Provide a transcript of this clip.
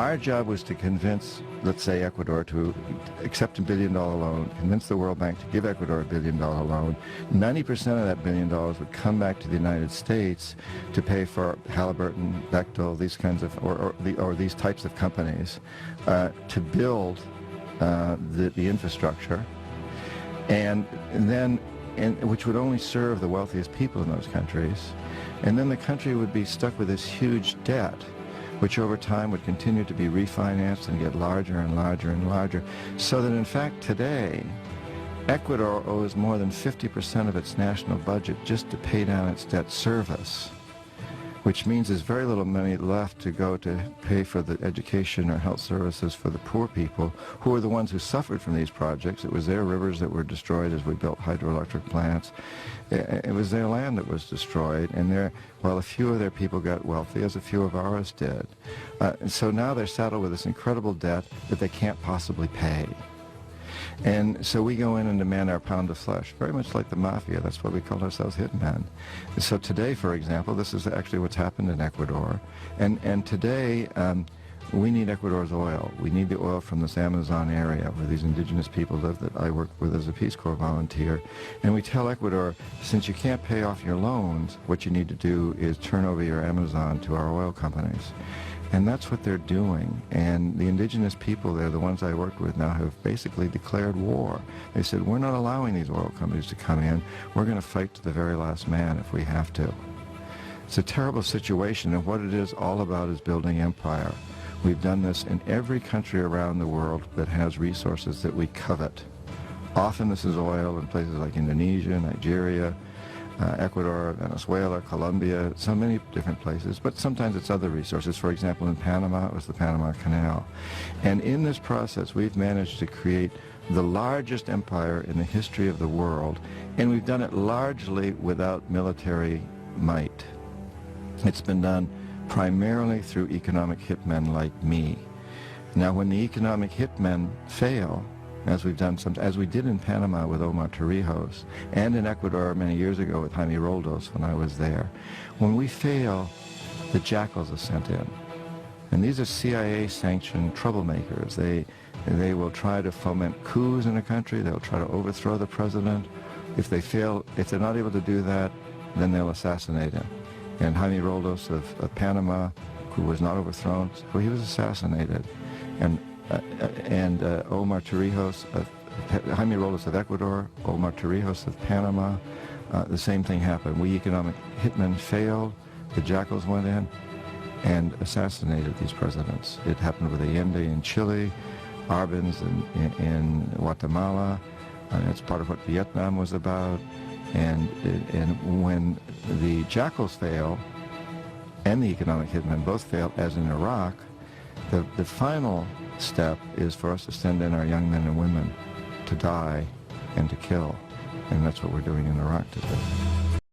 our job was to convince, let's say, Ecuador to accept $1 billion loan, convince the World Bank to give Ecuador $1 billion loan. 90% of that $1 billion would come back to the United States to pay for Halliburton, Bechtel, these kinds of, or these types of companies, to build the infrastructure, and then, which would only serve the wealthiest people in those countries. And then the country would be stuck with this huge debt, which over time would continue to be refinanced and get larger and larger and larger, so that in fact today, Ecuador owes more than 50% of its national budget just to pay down its debt service, which means there's very little money left to go to pay for the education or health services for the poor people, who are the ones who suffered from these projects. It was their rivers that were destroyed as we built hydroelectric plants. It was their land that was destroyed, and while a few of their people got wealthy, as a few of ours did. And so now they're saddled with this incredible debt that they can't possibly pay. And so we go in and demand our pound of flesh, very much like the mafia. That's why we called ourselves hitmen. So today, for example, this is actually what's happened in Ecuador. And today, we need Ecuador's oil. We need the oil from this Amazon area where these indigenous people live that I work with as a Peace Corps volunteer. And we tell Ecuador, since you can't pay off your loans, what you need to do is turn over your Amazon to our oil companies. And that's what they're doing. And the indigenous people there, the ones I work with now, have basically declared war. They said, we're not allowing these oil companies to come in. We're going to fight to the very last man if we have to. It's a terrible situation, and what it is all about is building empire. We've done this in every country around the world that has resources that we covet. Often this is oil in places like Indonesia, Nigeria, Ecuador, Venezuela, Colombia, so many different places, but sometimes it's other resources. For example, in Panama, it was the Panama Canal. And in this process, we've managed to create the largest empire in the history of the world, and we've done it largely without military might. It's been done primarily through economic hitmen like me. Now, when the economic hitmen fail, as we've done as we did in Panama with Omar Torrijos, and in Ecuador many years ago with Jaime Roldos when I was there, when we fail, the jackals are sent in. And these are CIA-sanctioned troublemakers. They will try to foment coups in a country. They'll try to overthrow the president. If they fail, if they're not able to do that, then they'll assassinate him. And Jaime Roldos of Panama, who was not overthrown, well, he was assassinated. And Omar Torrijos, Jaime Roldos of Ecuador, Omar Torrijos of Panama, the same thing happened. We economic hitmen failed, the jackals went in and assassinated these presidents. It happened with Allende in Chile, Arbenz in Guatemala, and it's part of what Vietnam was about. And when the jackals fail and the economic hitmen both fail, as in Iraq, the final step is for us to send in our young men and women to die and to kill. And that's what we're doing in Iraq today.